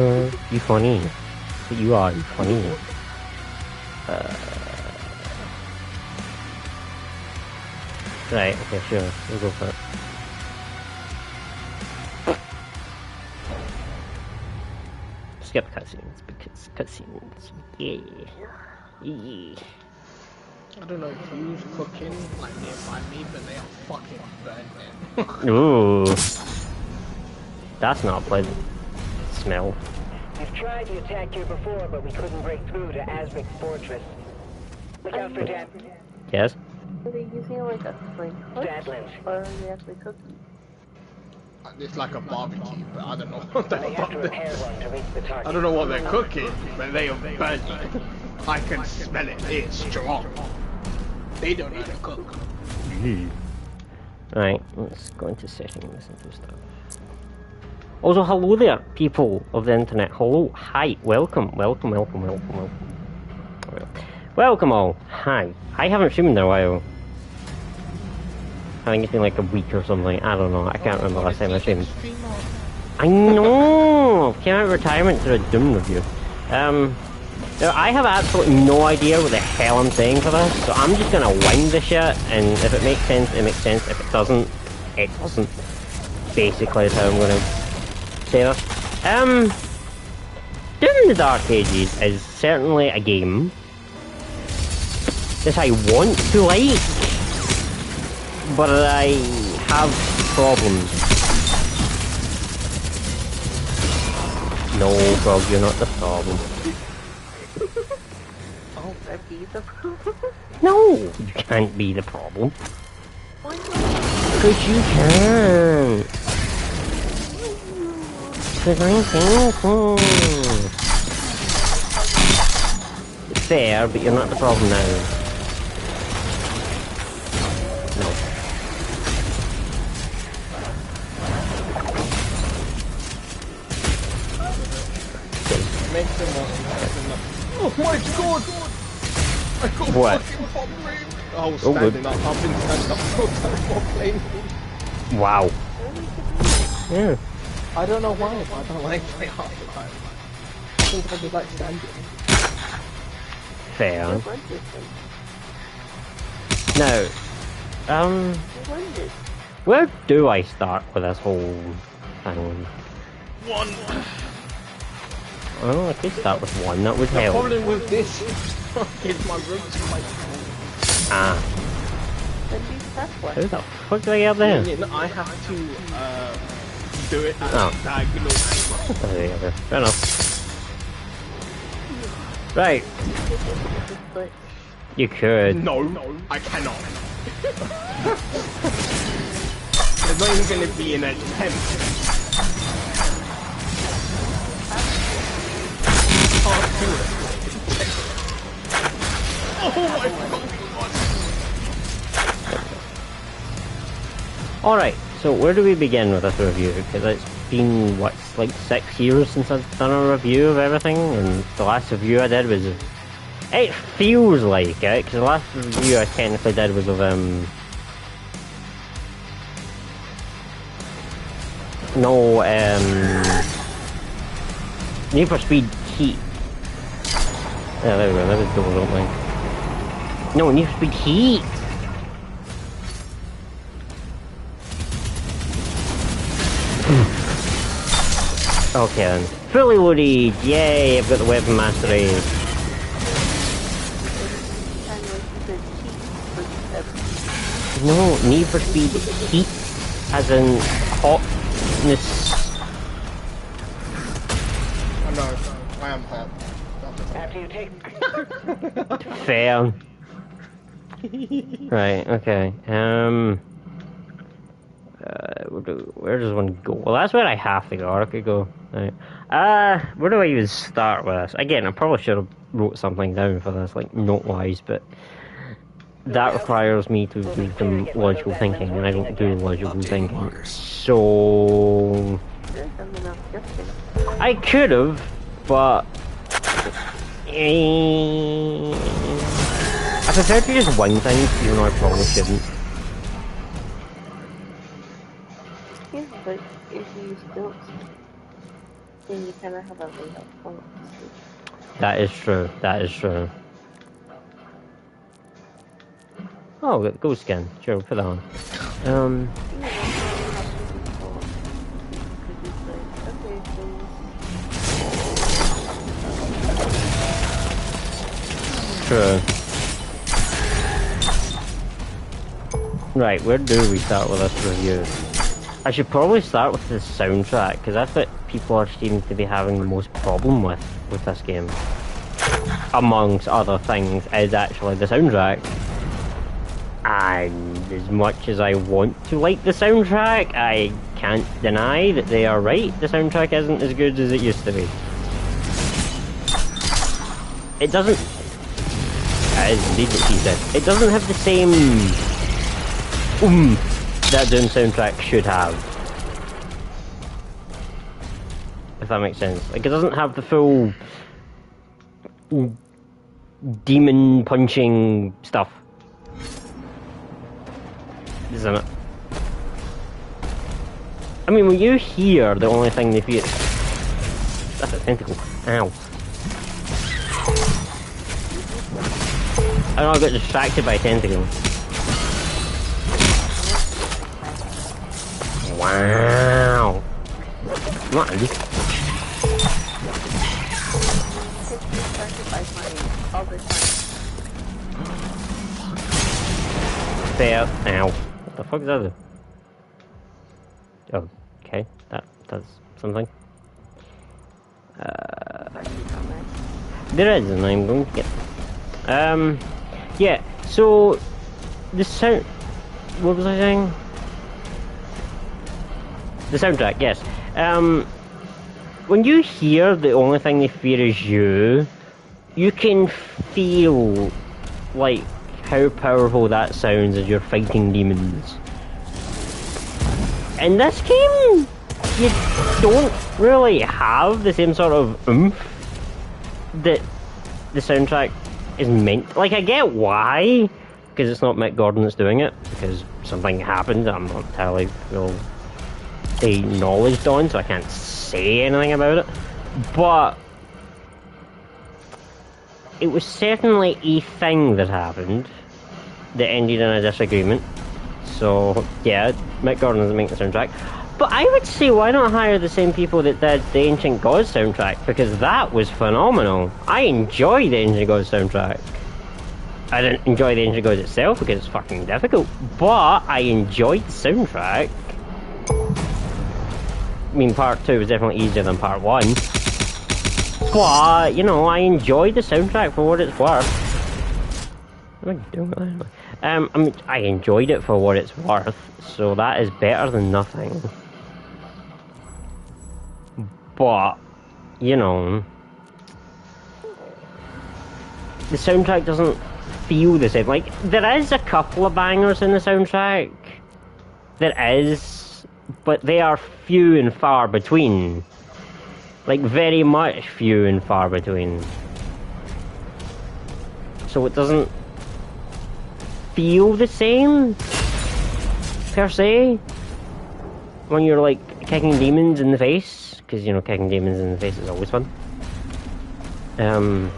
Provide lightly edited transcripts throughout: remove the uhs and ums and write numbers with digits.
You funny. You are funny. Right, okay, sure. We'll go for it. Skip cutscenes, because cutscenes. Yeah. Yeah. I don't know who's cooking like nearby me, but they are fucking burning. Ooh. That's not a pleasant smell. We've tried to attack here before, but we couldn't break through to Azric's fortress. Look out for Dad. Yes? Are they using like a flame cook? Dadlands. Or are they actually cooking? It's like a barbecue, but I don't know what They they're have to repair one to reach the target. I don't know what they're cooking, but they are burning. I can smell it. It's strong. They don't know how to cook. Right, let's go into settings and do stuff. Also, hello there, people of the internet. Hello, hi, welcome. Welcome all. Hi. I haven't streamed in a while. I think it's been like a week or something. I don't know. I can't remember last time I streamed. I know! Came out of retirement to a Doom review. Now, I have absolutely no idea what the hell I'm saying for this, so I'm just gonna wind the shit, and if it makes sense, it makes sense. If it doesn't, it doesn't. Basically, is how I'm gonna say this. Doom in the Dark Ages is certainly a game that I want to like, but I have problems. No, Frog, you're not the problem. Oh, that be the problem? No, you can't be the problem. Why not? Because you can't. Because I'm thankful. Fair, but you're not the problem now. No. Makes them more interesting. Oh my god! I got What? fucking pop brain. Oh, standing up. I've been standing up so time while playing. Wow. Yeah. I don't know why, but I don't like playing Half-Life. I think I just like standing. Fair. Who won this thing? Now, Who won this? where do I start with this whole thing? One. Oh, I could start with one, that would The help. problem with this is my roots quite Ah, Then you start one. how the fuck do I get there? I have to do it at Oh. diagonal angle. Oh, there you go. Fair enough. Right, But you could. No, I cannot. There's not even going to be an attempt. Can't do it. Oh my god. Alright, so where do we begin with this review? Because it's been, what, like 6 years since I've done a review of everything, and the last review I did was... It feels like it, because the last review I technically did was of, Need for Speed Heat. Yeah, there we go, that was double, don't mind. No, Need for Speed Heat! Okay then. Fully loaded! Yay! I've got the weapon mastery. kind of like you said, cheat. No, Need for Speed Heat, as in hotness. I know, I am hot. After you take... Fair. Right, okay. Where does one go? Well, that's where I have to go. I could go. Right. Where do I even start with this? Again, I probably should have wrote something down for this, like note-wise, but that requires me to do some logical thinking, and I don't do logical thinking. So I could have, but I prefer to just wing things, even though I probably shouldn't. Yeah, but if you still... And you kind of have a layout for it. That is true. That is true. Oh, ghost skin. Sure, we'll put that on. True. Right, where do we start with this review? I should probably start with the soundtrack, because that's what people seem to be having the most problem with this game. Amongst other things, is actually the soundtrack. And as much as I want to like the soundtrack, I can't deny that they are right. The soundtrack isn't as good as it used to be. It doesn't... That is indeed what she said. It doesn't have the same... that Doom soundtrack should have. If that makes sense. Like, it doesn't have the full... demon punching stuff. Isn't it? I mean, when you hear the only thing they feel... That's a tentacle. Ow. I know I got distracted by a tentacle. Wow. Come on. Fair. Ow. What the fuck is that? Oh, okay. That does something. There is, and I'm going to get... yeah, so... The sound... What was I saying? The soundtrack, yes. When you hear the only thing they fear is you, you can feel, like, how powerful that sounds as you're fighting demons. In this game, you don't really have the same sort of oomph that the soundtrack is meant. Like, I get why, because it's not Mick Gordon that's doing it, because something happened I'm not entirely acknowledged on, so I can't say anything about it. But it was certainly a thing that happened that ended in a disagreement. So yeah, Mick Gordon doesn't make the soundtrack. But I would say, why not hire the same people that did the Ancient Gods soundtrack? Because that was phenomenal. I enjoy the Ancient Gods soundtrack. I didn't enjoy the Ancient Gods itself because it's fucking difficult, but I enjoyed the soundtrack. I mean, part 2 was definitely easier than part 1. But, you know, I enjoyed the soundtrack for what it's worth. What am I doing with that? I mean, I enjoyed it for what it's worth, so that is better than nothing. But, you know, the soundtrack doesn't feel the same. Like, there is a couple of bangers in the soundtrack. There is, but they are few and far between. Like, very much few and far between. So it doesn't feel the same, per se, when you're, like, kicking demons in the face, because, you know, kicking demons in the face is always fun. So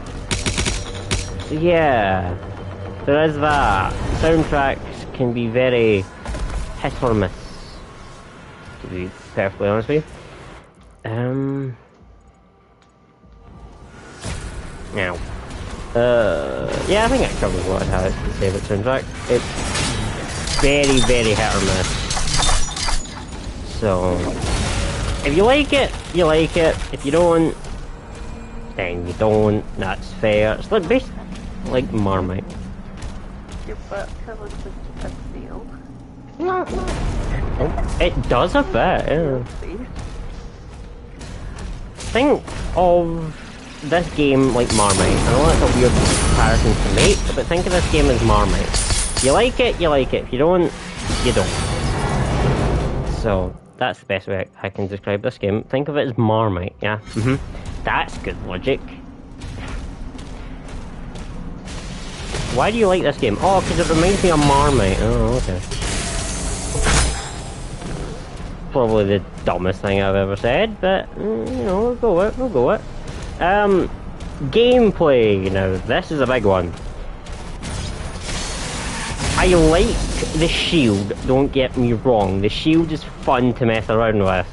yeah, there is that. Soundtracks can be very hit or miss, to be perfectly honest with you. Now, yeah, I think I covered what I had to say about soundtrack. It's very, very hit or miss. So, if you like it, you like it. If you don't, then you don't. That's fair. It's like basically like Marmite. Your butt covers with tuxedo. It does a bit, yeah. Think of this game like Marmite. I know that's a weird comparison to make, but think of this game as Marmite. You like it, you like it. If you don't, you don't. So, that's the best way I can describe this game. Think of it as Marmite, yeah? That's good logic. Why do you like this game? Oh, because it reminds me of Marmite. Oh, okay. probably the dumbest thing I've ever said, but you know, we'll go with it. We'll go with it. Gameplay. Now, this is a big one. I like the shield. Don't get me wrong. The shield is fun to mess around with,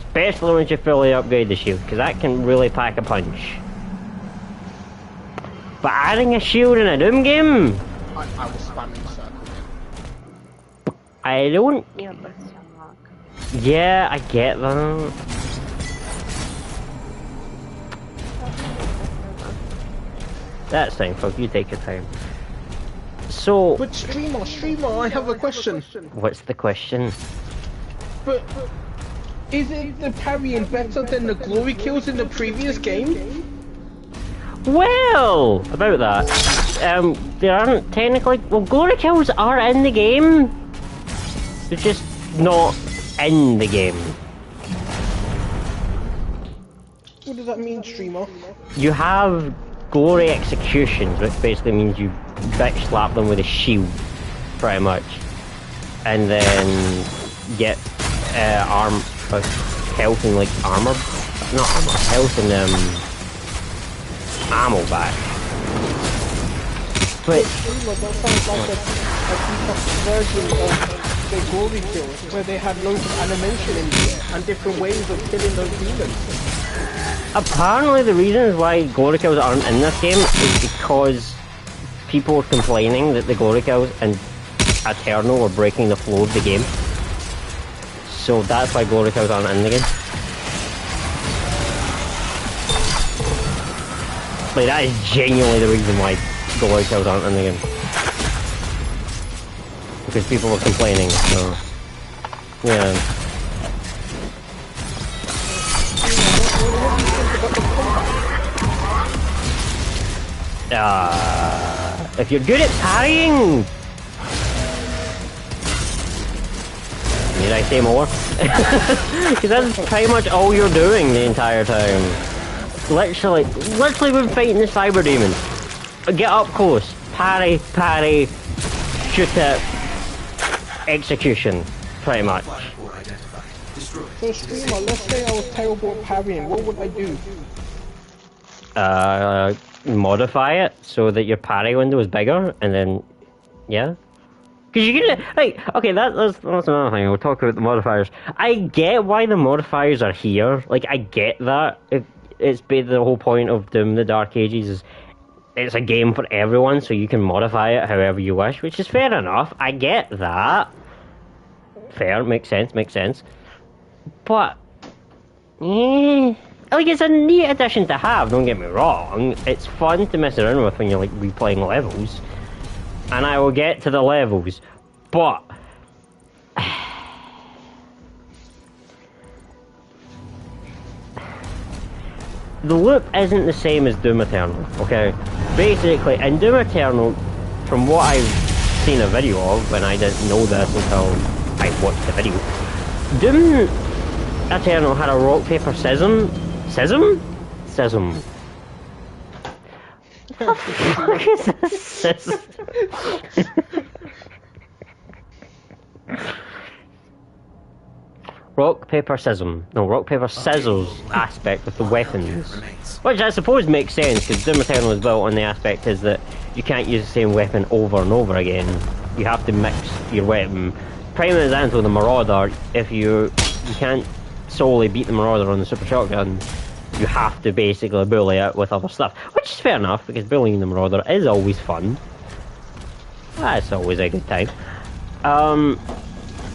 especially once you fully upgrade the shield, because that can really pack a punch. But adding a shield in a Doom game, I was spamming circle. I don't. Yeah, but it's unlock. Yeah, I get that. That's fine, folks. You take your time. So, But streamer, I have a question. what's the question? But is it the parrying better than the glory kills in the previous game? Well, about that, there aren't technically. Well, glory kills are in the game. They're just not in the game. What does that mean, streamer? You have glory executions, which basically means you bitch slap them with a shield, pretty much, and then get health and like armor, not armor, health and ammo back. But Streamer, that sounds like a detox version of the glory kills, where they had loads of animation in there and different ways of killing those demons. apparently the reasons why glory kills aren't in this game is because people are complaining that the glory kills in Eternal are breaking the flow of the game. So that's why glory kills aren't in the game. Like, that is genuinely the reason why glory kills aren't in the game. Because people are complaining, so... yeah. If you're good at parrying! Need I say more? Because that's pretty much all you're doing the entire time. Literally when fighting the cyber demon. Get up close, parry, shoot it, execution, pretty much. So streamer, let's say I was terrible at parrying, what would I do? Modify it so that your parry window is bigger, and then, yeah. Because you can, like, okay, that's another thing, we'll talk about the modifiers. I get why the modifiers are here, like, I get that. It's been the whole point of Doom the Dark Ages is it's a game for everyone, so you can modify it however you wish, which is fair enough. I get that. Fair, makes sense. But, like, it's a neat addition to have, don't get me wrong. It's fun to mess around with when you're, like, replaying levels. And I will get to the levels, but... the loop isn't the same as Doom Eternal, okay? Basically, in Doom Eternal, from what I've seen a video of, and I didn't know this until I watched the video, Doom Eternal had a rock, paper, scissors? Scissors. What the fuck is this? Scissors? Rock, paper, scissors. No, rock, paper, scissors aspect with the weapons. Which I suppose makes sense, because Doom Eternal is built on the aspect is that you can't use the same weapon over and over again. You have to mix your weapon. Prime example, the Marauder, if you can't solely beat the Marauder on the Super Shotgun, you have to basically bully it with other stuff. Which is fair enough, because bullying the Marauder is always fun. That's always a good time.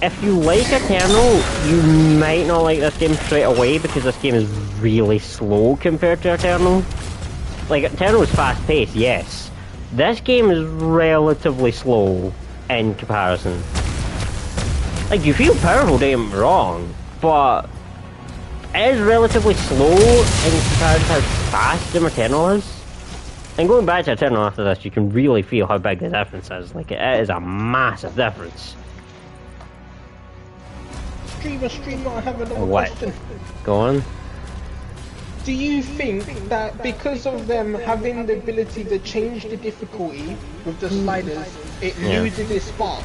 If you like Eternal, you might not like this game straight away, because this game is really slow compared to Eternal. Like, Eternal is fast paced, yes. This game is relatively slow in comparison. Like, you feel powerful, don't get me wrong, but it is relatively slow in comparison to how fast Doom Eternal is. And going back to Eternal after this, you can really feel how big the difference is. Like, it is a massive difference. Streamer, I have another What? question. Go on. Do you think that because of them having the ability to change the difficulty with the sliders, it Yeah. loses its spark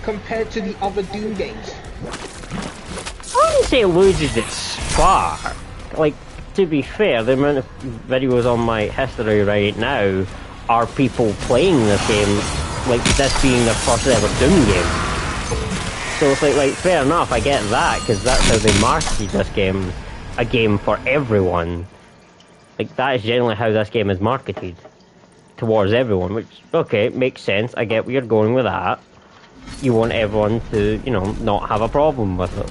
compared to the other Doom games? wouldn't say it loses its spark. Like, to be fair, the amount of videos on my history right now are people playing this game, like this being their first ever Doom game. So it's like fair enough, I get that, because that's how they marketed this game, a game for everyone. Like, that is generally how this game is marketed, towards everyone, which, okay, makes sense, I get where you're going with that. You want everyone to, you know, not have a problem with it.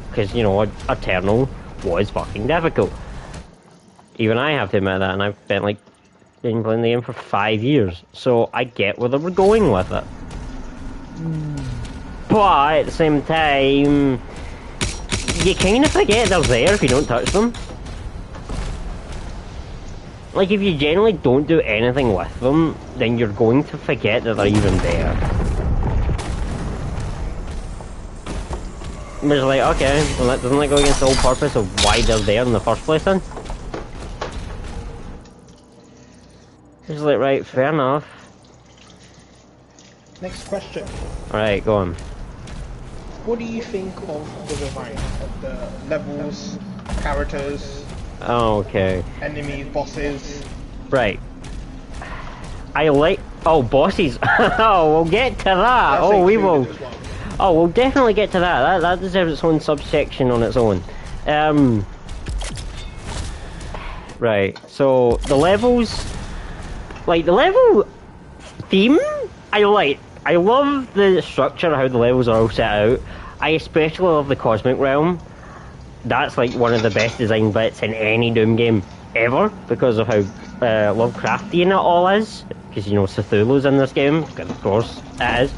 Because, you know, Eternal was fucking difficult. Even I have to admit that, and I've spent, like, been playing the game for 5 years, so I get where they were going with it. But at the same time, you kind of forget they're there if you don't touch them. Like, if you generally don't do anything with them, then you're going to forget that they're even there. I'm just like, okay, well that doesn't go against the whole purpose of why they're there in the first place then? Just like, right, fair enough. Next question. Alright, go on. What do you think of the design of the levels, characters, Okay. enemies, bosses? Right. I like... Oh, bosses! Oh, we'll get to that! That's Oh, we included will... as well. Oh, we'll definitely get to that. That deserves its own subsection on its own. Right, so the levels... Like, the level theme, I like. I love the structure, how the levels are all set out. I especially love the Cosmic Realm. That's like one of the best design bits in any Doom game ever, because of how Lovecraftian it all is. Because, you know, Cthulhu's in this game, of course it is.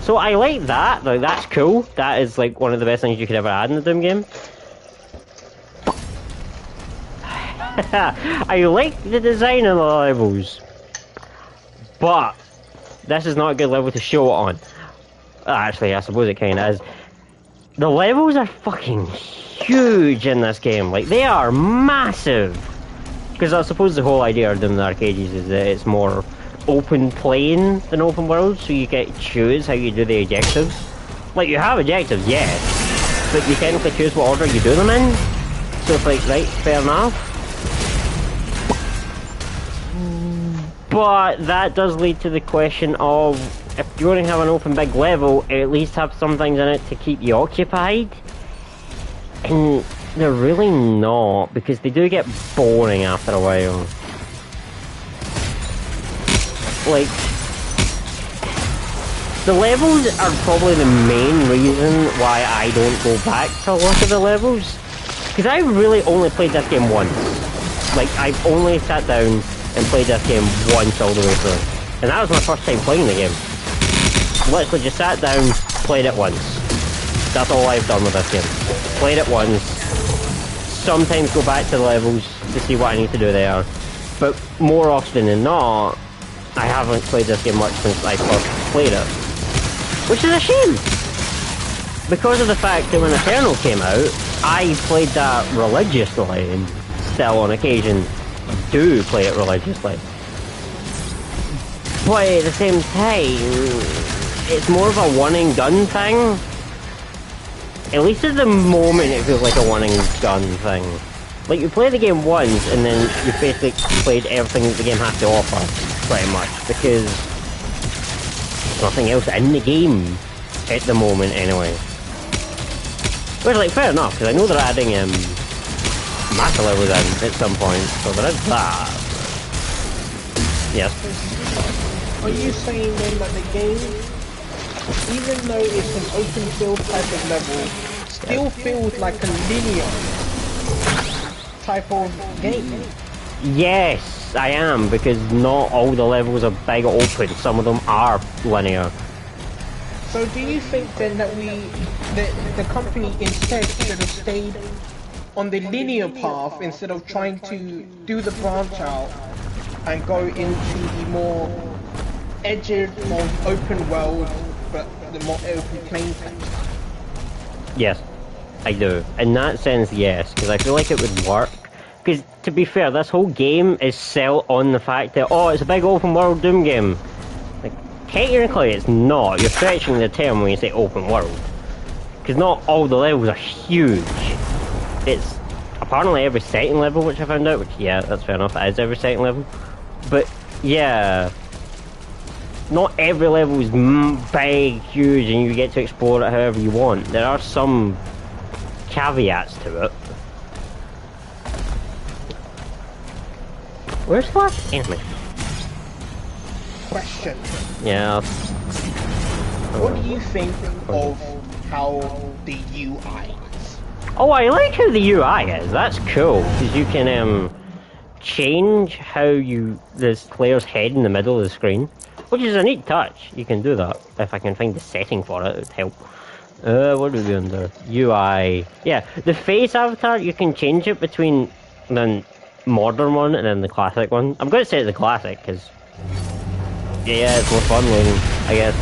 So I like that, like, that's cool. That is like one of the best things you could ever add in the Doom game. I like the design of the levels, but this is not a good level to show it on. Actually, I suppose it kinda is. The levels are fucking huge in this game, like, they are massive. Because I suppose the whole idea of Doom the Dark Ages is that it's more open playing than open world, so you get to choose how you do the objectives. Like, you have objectives, yes, but you technically choose what order you do them in. So it's like, right, fair enough. But that does lead to the question of, if you're going to have an open big level, at least have some things in it to keep you occupied. And they're really not, because they do get boring after a while. Like, the levels are probably the main reason why I don't go back to a lot of the levels. Because I really only played this game once. Like, I've only sat down and played this game once all the way through. And that was my first time playing the game. Literally just sat down, played it once. That's all I've done with this game. Played it once. Sometimes go back to the levels to see what I need to do there. But more often than not, I haven't played this game much since I first played it. Which is a shame! Because of the fact that when Eternal came out, I played that religiously, and still on occasion do play it religiously. But at the same time, it's more of a one and done thing. At least at the moment it feels like a one and done thing. Like, you play the game once and then you've basically played everything that the game has to offer, pretty much, because there's nothing else in the game at the moment anyway. Which, like, fair enough, because I know they're adding master levels in at some point, so there is that. Yes. Are you saying then that the game, even though it's an open field type of level, still feels like a linear type of game? Yes, I am, because not all the levels are big open, some of them are linear. So do you think then that the company instead should have stayed on the linear path instead of trying to do the branch out and go into the more edged, more open world, but the more open plain text? Yes, I do. In that sense, yes, because I feel like it would work. Because, to be fair, this whole game is set on the fact that, oh, it's a big open world Doom game. Like, technically it's not. You're stretching the term when you say open world. because not all the levels are huge. It's apparently every second level, which I found out, which, yeah, that's fair enough, it is every second level. But, yeah, not every level is big, huge, and you get to explore it however you want. There are some caveats to it. Where's the last enemy? Question. Yeah. What do you think of how the UI is? Oh, I like how the UI is. That's cool, because you can change how this player's head in the middle of the screen, which is a neat touch. You can do that. If I can find the setting for it, it would help. What do we do under UI? Yeah, the face avatar, you can change it between the modern one and then the classic one. I'm going to say it's the classic because, yeah, it's more fun looking, I guess.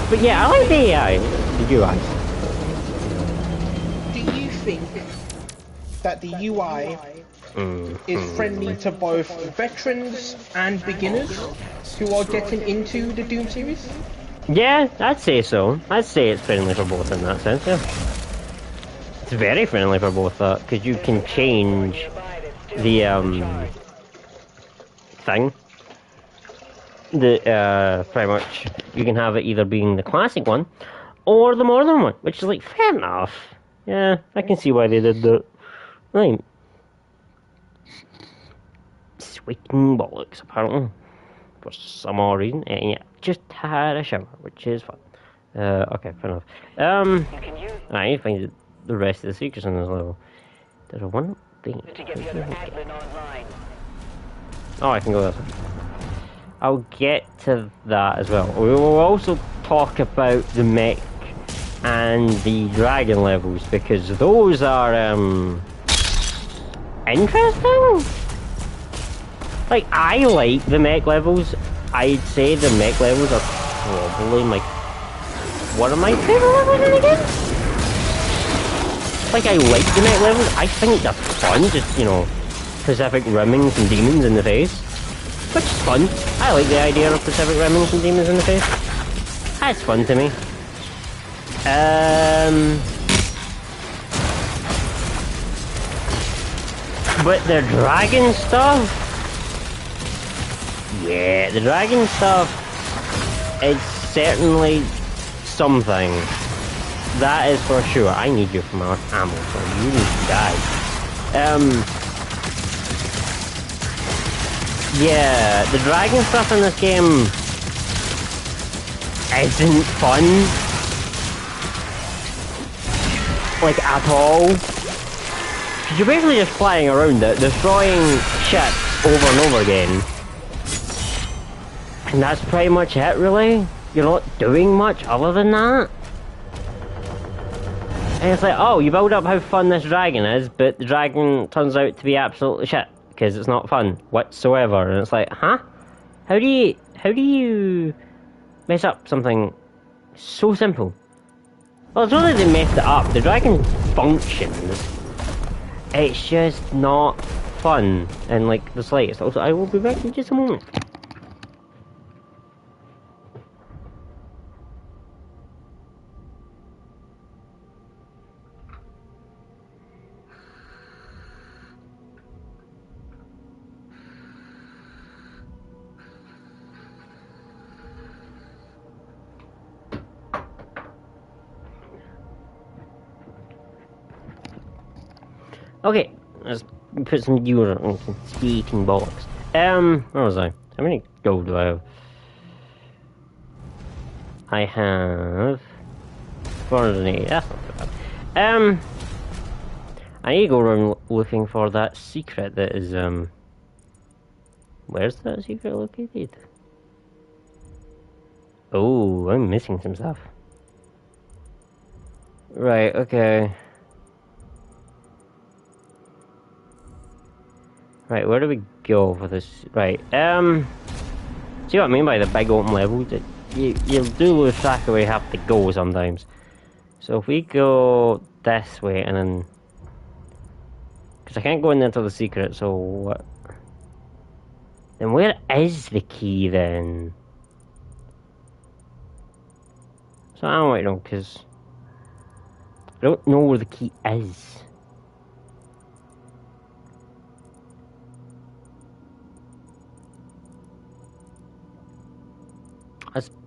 But yeah, I like the AI, the UI. Do you think that the UI is friendly to both veterans and beginners who are getting into the Doom series? Yeah, I'd say so. I'd say it's friendly for both in that sense, yeah. It's very friendly for both that, because you can change the thing. Pretty much, you can have it either being the classic one or the modern one, which is like fair enough. Yeah, I can see why they did that. Right. Sweating bollocks, apparently, for some odd reason. And yeah, just had a shower, which is fun. Okay, fair enough. I need to find the rest of the secrets in this level. There's one thing. Oh, I can go this way. I'll get to that as well. We will also talk about the mech and the dragon levels, because those are interesting. Like, I like the mech levels. I'd say the mech levels are probably one of my favorite levels in the game. Like, I like the mech levels. I think they're fun, just, you know, Pacific Rimmings and demons in the face. Which is fun. I like the idea of Pacific Rimmings and demons in the face. That's fun to me. But the dragon stuff... Yeah, the dragon stuff... It's certainly something. That is for sure. I need you for my ammo, so you need to die. Yeah, the dragon stuff in this game isn't fun. Like, at all. You're basically just flying around it, destroying shit over and over again. And that's pretty much it, really. You're not doing much other than that. And it's like, oh, you build up how fun this dragon is, but the dragon turns out to be absolutely shit, because it's not fun whatsoever. And it's like, huh? How do you mess up something so simple? Well, it's not that they messed it up. The dragon functions. It's just not fun in, like, the slightest. Also, I will be back in just a moment. Okay, let's put some gear on some skating bollocks. Where was I? How many gold do I have? I have 480. That's not too bad. I need to go around looking for that secret that is where's that secret located? Oh, I'm missing some stuff. Right, okay. Right, where do we go for this? Right, see what I mean by the big open level? You do lose track of where you have to go sometimes. So if we go this way and then... Because I can't go in there until the secret, so what? Then where is the key then? So I don't know, because I don't know where the key is.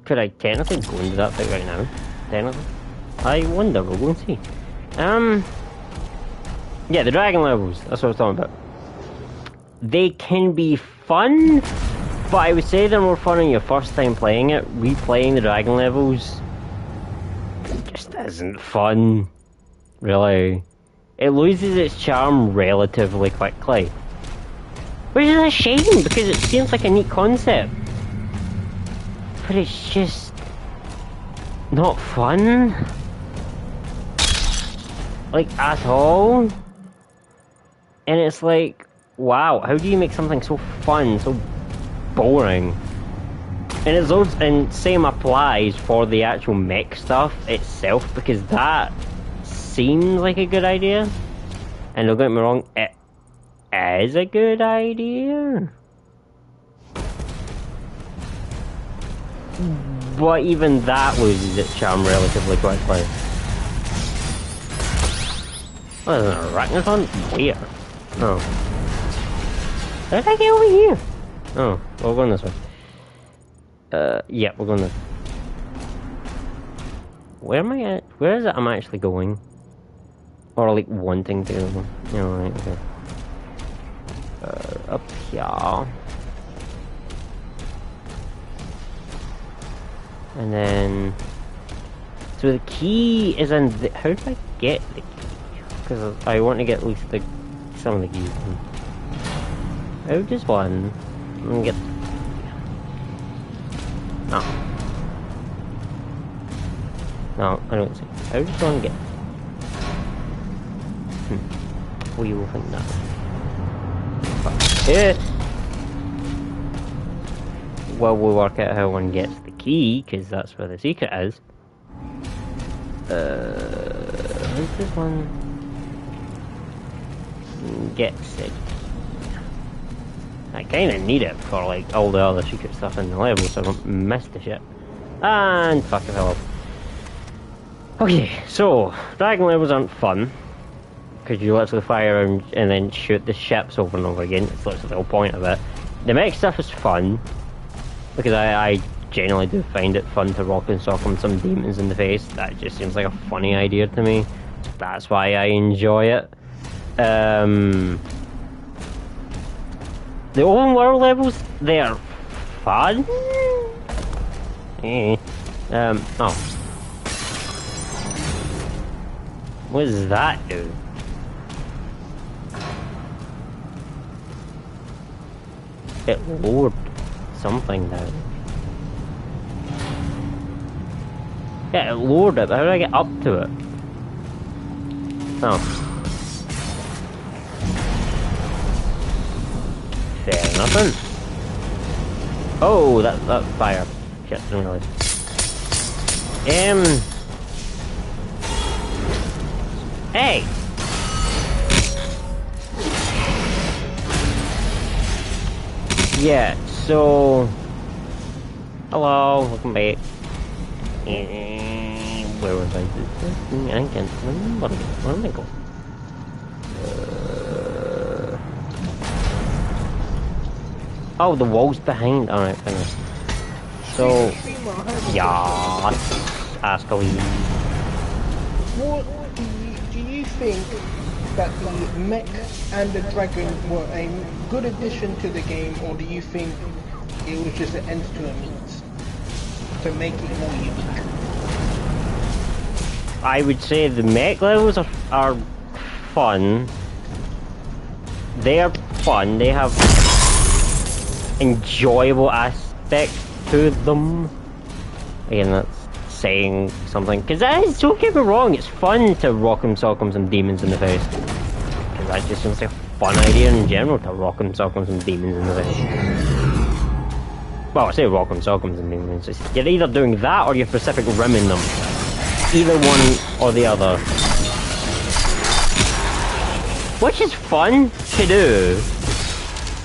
Could I technically go into that bit right now? Technically? I wonder, we'll go and see. Yeah, the dragon levels, that's what I was talking about. They can be fun, but I would say they're more fun on your first time playing it. Replaying the dragon levels just isn't fun, really. It loses its charm relatively quickly. Which is a shame, because it seems like a neat concept. But it's just not fun. Like, at all. And it's like, wow, how do you make something so fun, so boring? And it's also, and same applies for the actual mech stuff itself, because that seems like a good idea. And don't get me wrong, it is a good idea. But even that loses its charm relatively quickly. Oh, there's an arachnophon? Where? Oh. How did I get over here? Oh, we're going this way. Yeah, we're going this way. Where am I at? Where is it I'm actually going? Or like wanting to go? Yeah, right, okay. Up here. And then... So the key is in the... How do I get the key? Because I want to get at least the... some of the keys. How does one... Let me get... No. No, I don't see. How does one get... We will think that. Well, we'll work out how one gets the key, because that's where the secret is. How does one gets it? I kinda need it for like all the other secret stuff in the level, so I don't miss the shit. And fuck it all up. Okay, so dragon levels aren't fun. Because you literally fire around and then shoot the ships over and over again. It's literally the whole point of it. The mech stuff is fun. Because I genuinely do find it fun to rock and sock 'em some demons in the face. That just seems like a funny idea to me. That's why I enjoy it. The open world levels, they're fun. Oh. What does that do? It lowered something down. Yeah, it lowered it, but how do I get up to it? Oh. Fair nothing. Oh, that fire. Shit, didn't realize. Hey! Yeah, so... Hello, welcome back. Where was I? I can't remember. Where am I going? Oh, the wall's behind. Alright, finished. So... Yeah... Ascoli. What do you think that the mech and the dragon were a good addition to the game, or do you think it was just an end to a means to make it more unique? I would say the mech levels are fun. They are fun. They have enjoyable aspects to them. Again, that's saying something, because don't get me wrong, it's fun to rock'em sock'em some demons in the face. Because that just seems like a fun idea in general, to rock'em sock'em some demons in the face. Well, I say rock'em sock'em some demons. You're either doing that or you're Pacific rimming them. Either one or the other. Which is fun to do.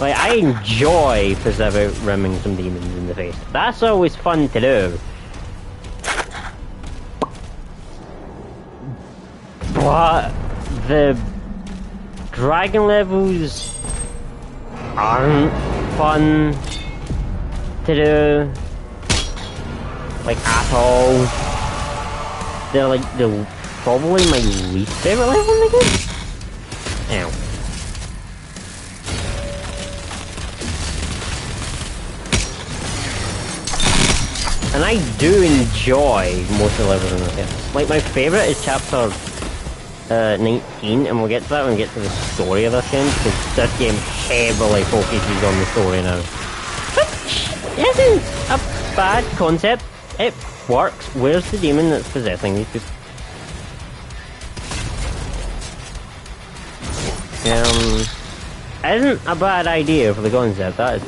Like, I enjoy Pacific rimming some demons in the face. That's always fun to do. What? The dragon levels aren't fun to do, like, at all. They're like probably my least favorite level in the game. Ow. And I do enjoy most of the levels in this game. Like, my favourite is chapter 19, and we'll get to that when we get to the story of this game, because this game heavily focuses on the story now. Which isn't a bad concept. It works. Where's the demon that's possessing these people? Isn't a bad idea for the concept, that is.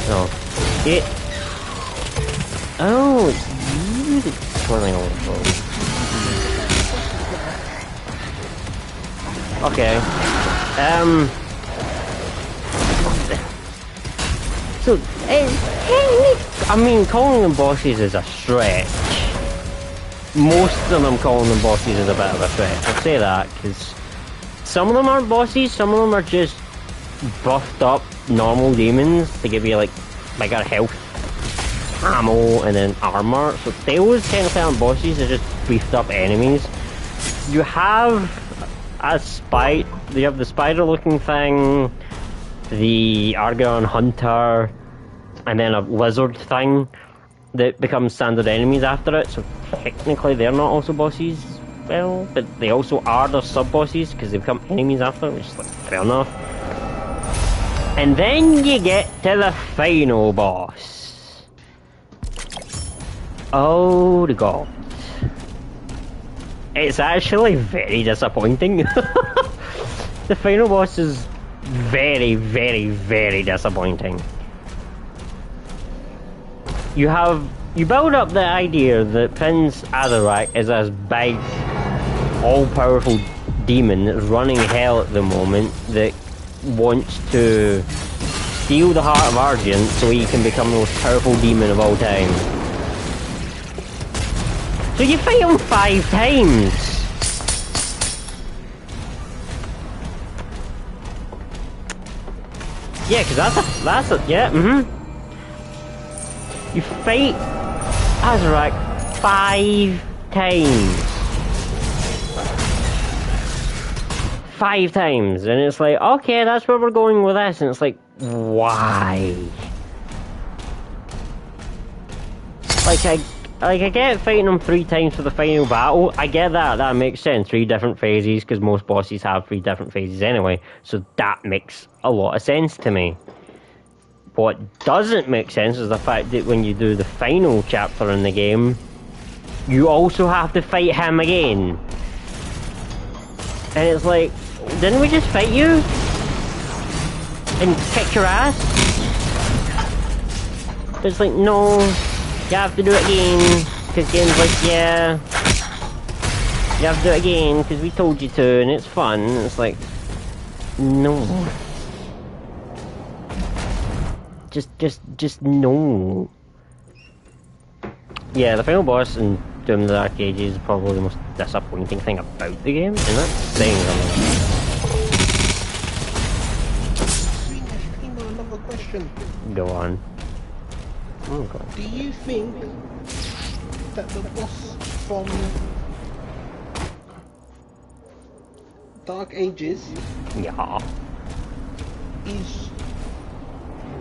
No. It. Oh, it's you that's twirling all the floor. Okay. So, I mean, calling them bosses is a stretch. Most of them calling them bosses is a bit of a stretch. I'll say that, because some of them aren't bosses, some of them are just buffed up normal demons to give you, like, bigger health, ammo, and then armor. So those technically aren't bosses, they're just beefed up enemies. You have you have the spider looking thing, the Argon Hunter, and then a lizard thing that becomes standard enemies after it, so technically they're not also bosses, well, but they also are their sub-bosses because they become enemies after, which is like fair enough. And then you get to the final boss. Oh the god. It's actually very disappointing. The final boss is very, very, very disappointing. You build up the idea that Prince Azarak is this big, all-powerful demon that's running hell at the moment that wants to steal the heart of Argent so he can become the most powerful demon of all time. So you fight him 5 times! Yeah, cause that's a, yeah, You fight Azarak 5 times. 5 times, and it's like, okay, that's where we're going with this, and it's like, why? I get fighting them 3 times for the final battle. I get that makes sense. 3 different phases, because most bosses have 3 different phases anyway. So that makes a lot of sense to me. What doesn't make sense is the fact that when you do the final chapter in the game, you also have to fight him again. And it's like, didn't we just fight you? And kick your ass? It's like, no. You have to do it again, because game's like, yeah, you have to do it again, because we told you to, and it's fun, and it's like, no. Just no. Yeah, the final boss in Doom of the Dark Ages is probably the most disappointing thing about the game, and that's saying something. Another question. Go on. Oh god. Do you think that the boss from Dark Ages is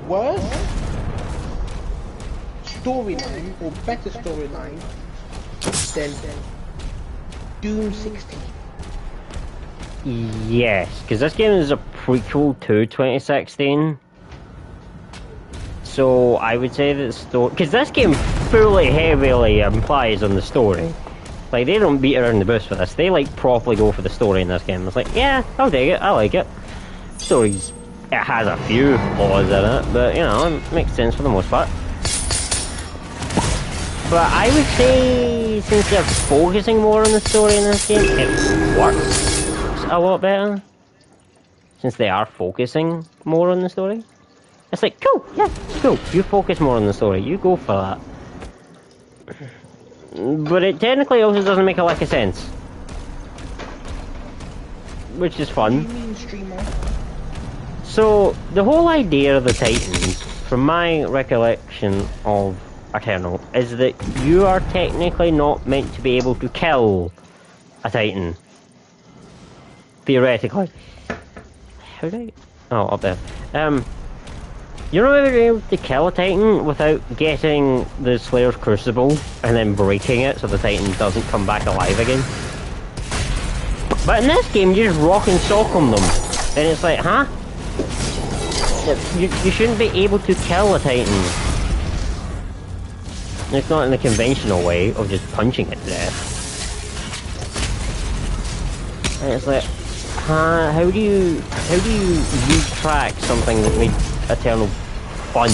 worse storyline or better storyline than Doom 16? Yes, because this game is a prequel to 2016. So I would say that the story, because this game fully heavily implies on the story. Like, they don't beat around the bush for this. They like properly go for the story in this game. It's like, yeah, I'll take it. I like it. Story's, it has a few flaws in it, but you know, it makes sense for the most part. But I would say, since they're focusing more on the story in this game, it works a lot better. Since they are focusing more on the story. It's like, cool, yeah, cool. You focus more on the story. You go for that. But it technically also doesn't make a lick of sense. which is What do you fun. mean, streamer? So, the whole idea of the Titans, from my recollection of Eternal, is that you are technically not meant to be able to kill a Titan. Theoretically. How do I... Oh, up there. You're not able to kill a Titan without getting the Slayer's Crucible and then breaking it so the Titan doesn't come back alive again. But in this game, you just rock and sock on them. And it's like, huh? You shouldn't be able to kill a Titan. It's not in the conventional way of just punching it to death. And it's like, huh? How do you retrack something that made Eternal fun?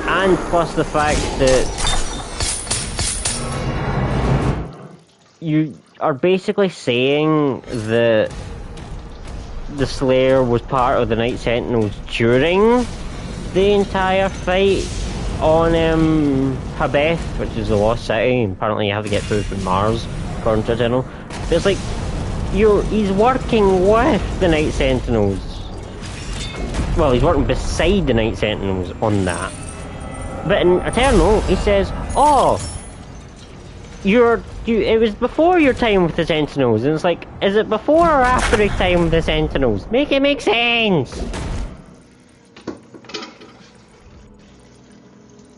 And plus the fact that you are basically saying that the Slayer was part of the Night Sentinels during the entire fight on Habeth, which is the Lost City. Apparently you have to get through from Mars, according to Eternal. But it's like, he's working with the Night Sentinels. Well, he's working beside the Night Sentinels on that. But in Eternal, he says, oh, it was before your time with the Sentinels. And it's like, is it before or after your time with the Sentinels? Make it make sense!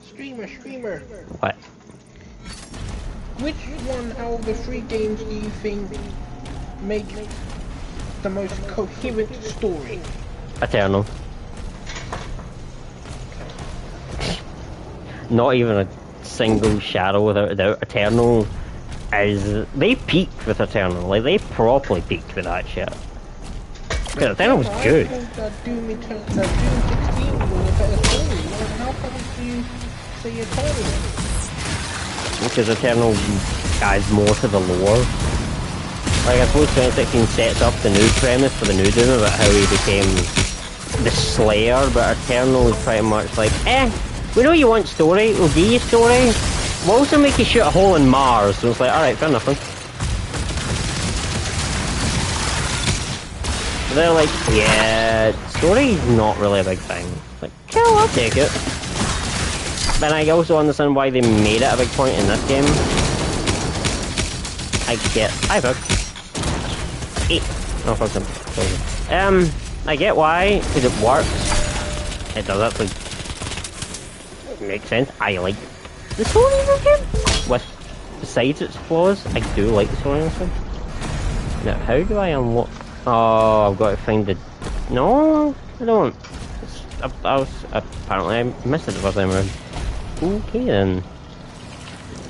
Streamer. What? Which one out of the 3 games do you think make the most coherent story? Eternal. Not even a single shadow without a doubt. Eternal is... They peaked with Eternal. Like, they properly peaked with that shit. Because Eternal was good. I thought that Doom 16 was a better story. How come you say Eternal? Because Eternal adds more to the lore. Like, I suppose 2016 sets up the new premise for the new Doom about how he became the Slayer, but Eternal is pretty much like, we know you want story, we'll give you story. We'll also make you shoot a hole in Mars. So it's like, alright, fair enough then. They're like, yeah, story's not really a big thing. Like, yeah, I'll take it. But I also understand why they made it a big point in this game. I get... Hi, folks. 8. Oh, fuck them. I get why, because it works. It does actually make sense. I like the story in this game. Besides its flaws, I do like the story in this game. Now, how do I unlock... Oh, I've got to find the... No, I don't. Apparently I missed it the first time around. Okay then.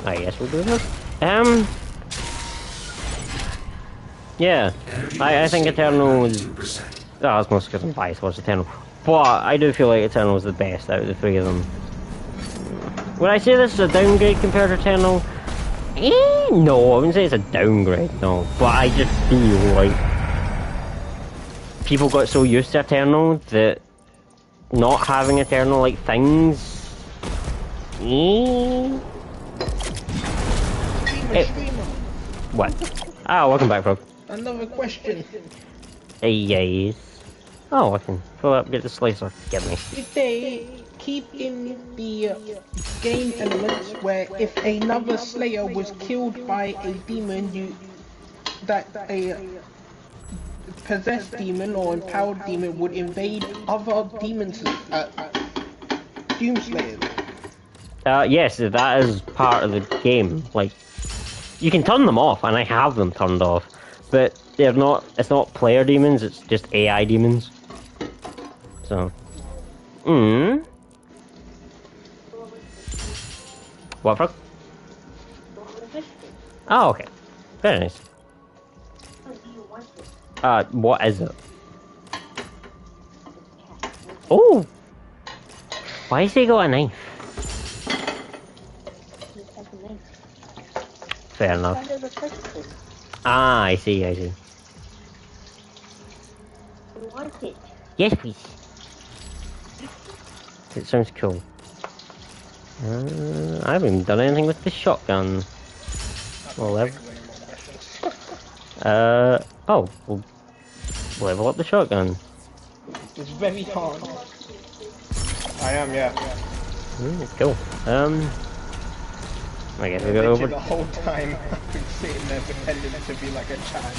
I guess we'll do this. Yeah. I think Eternal is... Oh, that's mostly because I'm biased towards Eternal. But I do feel like Eternal is the best out of the 3 of them. Would I say this is a downgrade compared to Eternal? No, I wouldn't say it's a downgrade, no. But I just feel like people got so used to Eternal that not having Eternal like things. What? Ah, welcome back, Frog. Another question. Yes. Oh, I can pull up, get the slicer. Get me. If they keep in the game elements where if another Slayer was killed by a demon, that a possessed demon or empowered demon would invade other demons, Doomslayers. Yes, that is part of the game. Like, you can turn them off, and I have them turned off, but they're not. It's not player demons. It's just AI demons. So, What, Frog? Oh, okay. Very nice. What is it? Oh! Why has he got a knife? Fair enough. Ah, I see, I see. Yes, please. It sounds cool. I haven't even done anything with the shotgun. Well, Oh, we'll level up the shotgun. It's very hard. I am, yeah. Cool. I guess we go Literally over. the whole time I've been sitting there pretending to be like a child.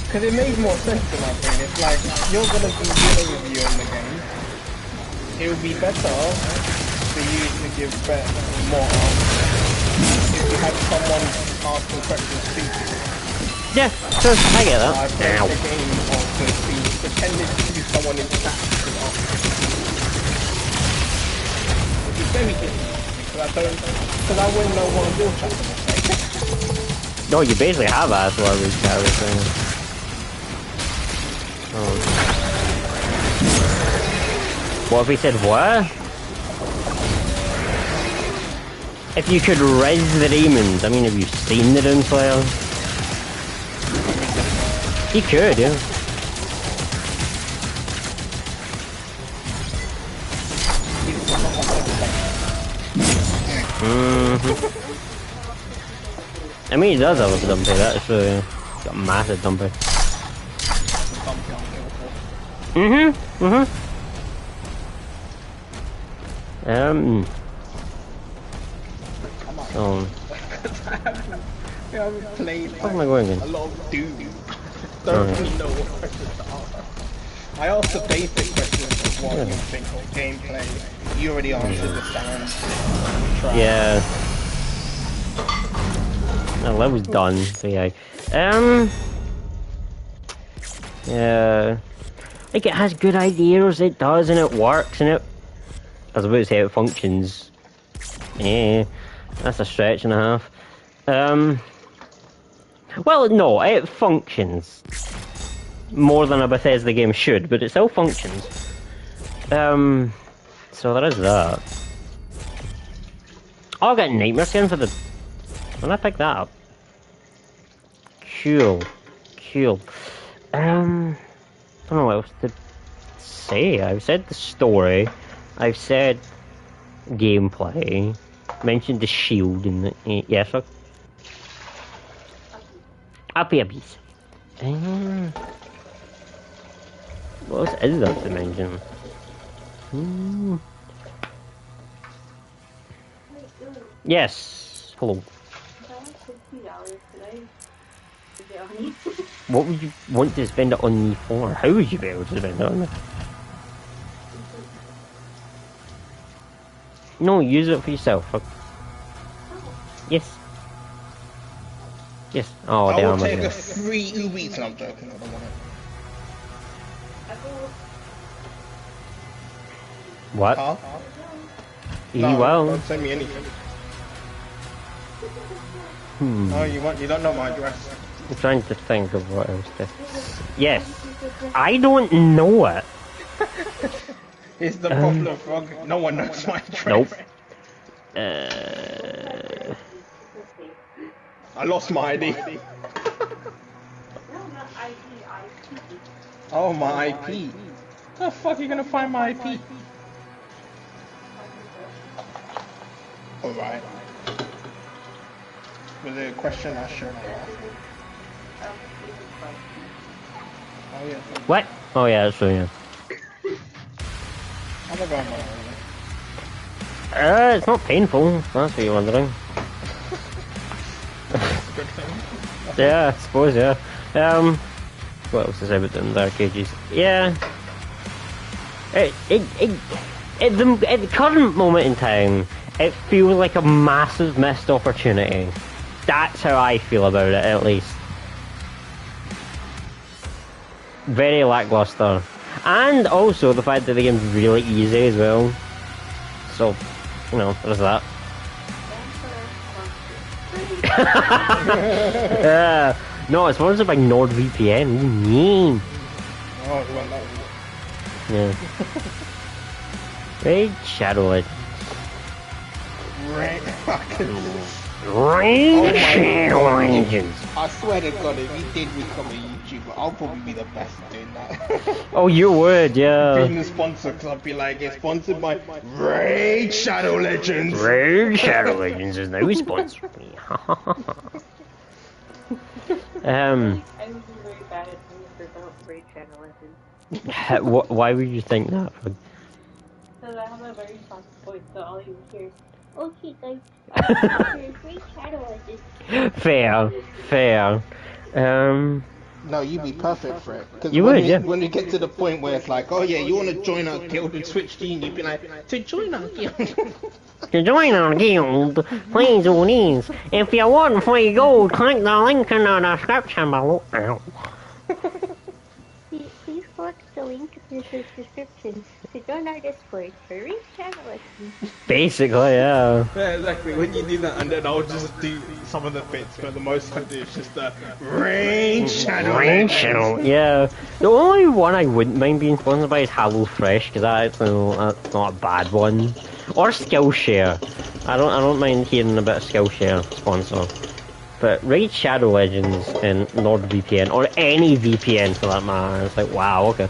Because it made more sense in my brain. It's like, you're gonna be reviewing the game. It would be better for you to give Brett more if you had someone asking questions to you. Yeah, sure, I get that. I played the game of to be pretending to be someone in chat to ask questions. Which is very good. Because I wouldn't know what your chat would say. No, you basically have asked what we chat was saying. Oh. What if he said what? If you could res the demons, I mean, have you seen the Doomslayer? He could, yeah. I mean, he does have a dumpy, that's really got a massive dumpy. So, I haven't played what am I going in? a lot of Doom. Don't really know what questions to ask. I asked the basic questions of what you think of gameplay. You already answered the sound. Yeah. No, that was done, so yeah. Yeah. Like, it has good ideas, it does, and it works, and it... I was about to say it functions. Yeah, that's a stretch and a half. Well, no, it functions. More than a Bethesda game should, but it still functions. So there is that. Oh, I got Nightmare Skin for the... When I pick that up. Cool. Cool. I don't know what else to say. I've said the story. I've said gameplay. Mentioned the shield and the... Yes, look. Happy Abyss. What else is there to mention? Yes. Hello. What would you want to spend it on me for? How would you be able to spend it on me? No, use it for yourself. Yes. Yes. Oh, I damn. will take a free Uber Eats, and I'm joking. I don't want it. What? Huh? No, well. Don't send me anything. No, you don't know my address. I'm trying to think of what else to... Yes. I don't know it. It's the problem, Frog. No one knows my address. Nope. I lost my ID. Oh, my IP. How the fuck are you gonna find my IP? Alright. Was there a question I should ask? Oh yeah. What? Oh yeah, that's true, yeah. I'm gonna go on my own. It's not painful, if that's what you're wondering. Yeah, I suppose, yeah. What else to say about them dark cages? Yeah. At the current moment in time, it feels like a massive missed opportunity. That's how I feel about it, at least. Very lackluster. And also the fact that the game's really easy as well. So, you know, there's that. No, it's sponsored by NordVPN. What do you mean? Oh, well, that was... Yeah. Raid Shadow Legends. Right. Raid Shadow Legends. I swear to God, if he did become a YouTuber, I'll probably be the best at doing that. Oh, you would, yeah. Being the sponsor, because I'd be like, it's sponsored by Raid Shadow Legends. Raid Shadow Legends is now sponsored me. Um, I would be very bad at things about Raid Shadow Legends. why would you think that? Because I have a very soft voice, so all you hear is, okay guys, here's Raid Shadow Legends. Fair, fair. No, you'd be perfect for it. Because You when, would, we, yeah. when we get to the point where it's like, oh yeah, you want to join our guild and Switch Team, you'd be like, to join our guild. To join our guild, please do this. If you want free gold, click the link in the description below. Ow. Please click the link in the description to join our Discord for Raid Shadow Legends. Basically, yeah. Yeah, exactly. When you do that, and then I'll just do some of the bits, but the most I do is just the Raid Shadow. Raid Shadow, yeah. The only one I wouldn't mind being sponsored by is HelloFresh, because that's not a bad one. Or Skillshare. I don't mind hearing a bit of Skillshare sponsor. But Raid Shadow Legends and NordVPN, or any VPN for that matter, it's like, wow, okay.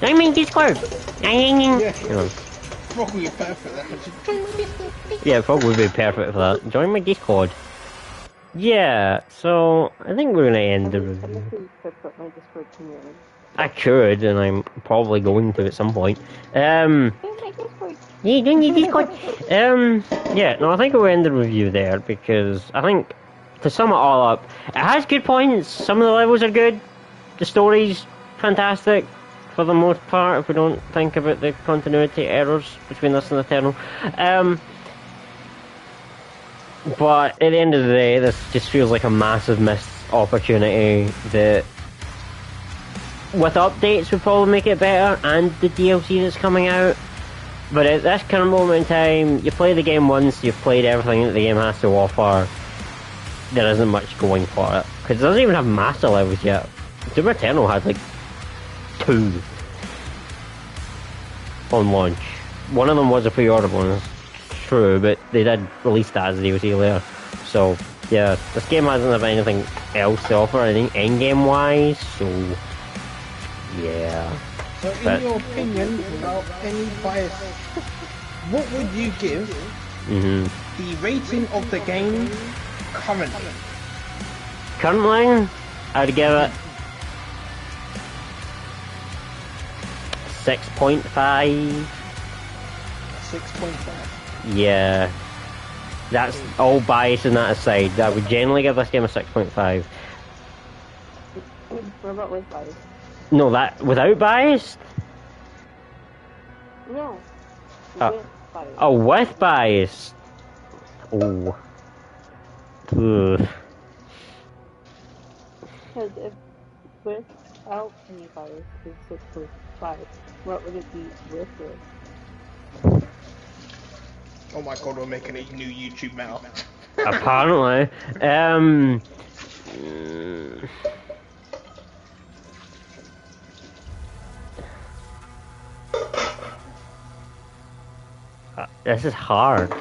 I'm in Discord! You know. Frog will be perfect. That join my Discord. Yeah, Frog would be perfect for that. Join my Discord. Yeah, so I think we're gonna end the review. You could put my Discord community. I could, and I'm probably going to at some point. Join my Discord. Yeah, join your Discord. Yeah, no, I think we'll end the review there because I think to sum it all up, it has good points. Some of the levels are good. The story's fantastic for the most part, if we don't think about the continuity errors between this and Eternal. But at the end of the day, this just feels like a massive missed opportunity that with updates would probably make it better, and the DLC that's coming out. But at this current moment in time, you play the game once, you've played everything that the game has to offer, there isn't much going for it. Because it doesn't even have master levels yet. Doom Eternal had like 2 on launch. One of them was a pre-order bonus, true, but they did release that as a DLC later. So, yeah, this game hasn't have anything else to offer, I think, endgame wise, so yeah. So, in But- your opinion, without any bias, what would you give the rating of the game currently? Currently, I'd give it 6.5. 6.5. Yeah. That's all bias and that aside. I would generally give this game a 6.5. What about with bias? No, that without bias? No. Oh. With bias. Oh, with bias. Oh. Ugh. Because if without any bias is 6.5, what would it be with it? Oh my god, we're making a new YouTube now. Apparently. This is hard.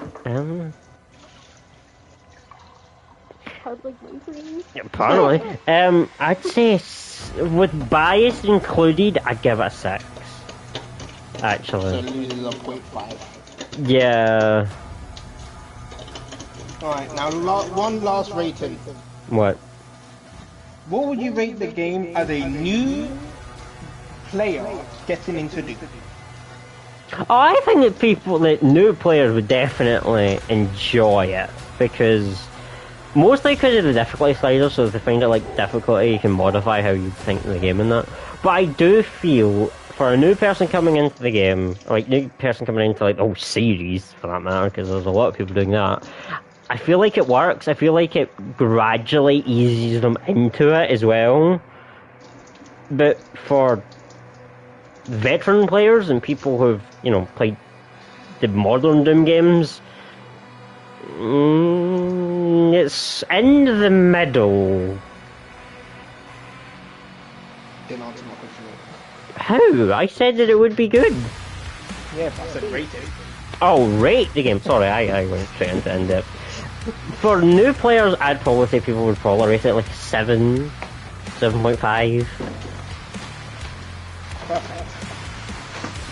Hard like me, Apparently. I'd say with bias included, I'd give it a 6. So Actually. it loses a 0.5. Yeah. Alright, now one last rating. What? What would you rate the game as a new player getting into Doom? Oh, I think that new players would definitely enjoy it because mostly because of the difficulty slider. So if they find it like difficulty, you can modify how you think of the game and that. But I do feel for a new person coming into the game, or like new person coming into like the whole series for that matter, because there's a lot of people doing that. I feel like it works. I feel like it gradually eases them into it as well. But for veteran players and people who've, played the modern Doom games, it's in the middle. Didn't answer my question. How? I said that it would be good. Yeah, but I said rating. Oh, rate the game. Sorry, I went straight into in-depth. For new players, I'd probably say people would probably rate it like 7, 7.5. Perfect.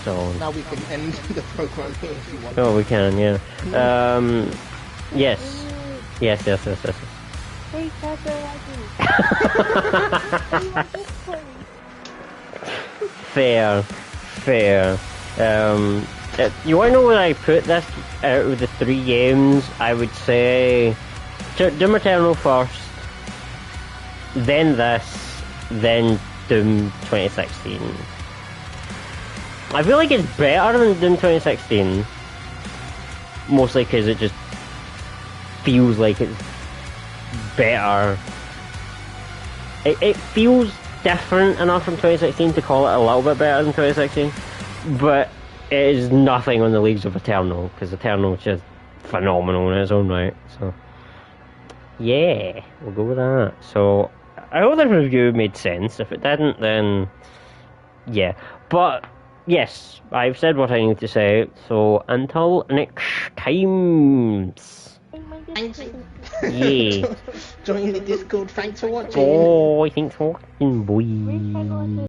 So Now we can end the program here if you want. oh, we can, yeah. Yes. Hey, Catcher, Fair, fair. You want to know where I put this out of the 3 games? I would say Doom Eternal first, then this, then Doom 2016. I feel like it's better than Doom 2016, mostly because it just feels like it's better. It feels different enough from 2016 to call it a little bit better than 2016, but it is nothing on the leagues of Eternal, because Eternal is just phenomenal in its own right. So yeah, we'll go with that. So I hope this review made sense. If it didn't, then yeah. But yes, I've said what I need to say, so until next time. Thanks. Yeah. Join the Discord. Thanks for watching. Boy, thanks for watching, boy.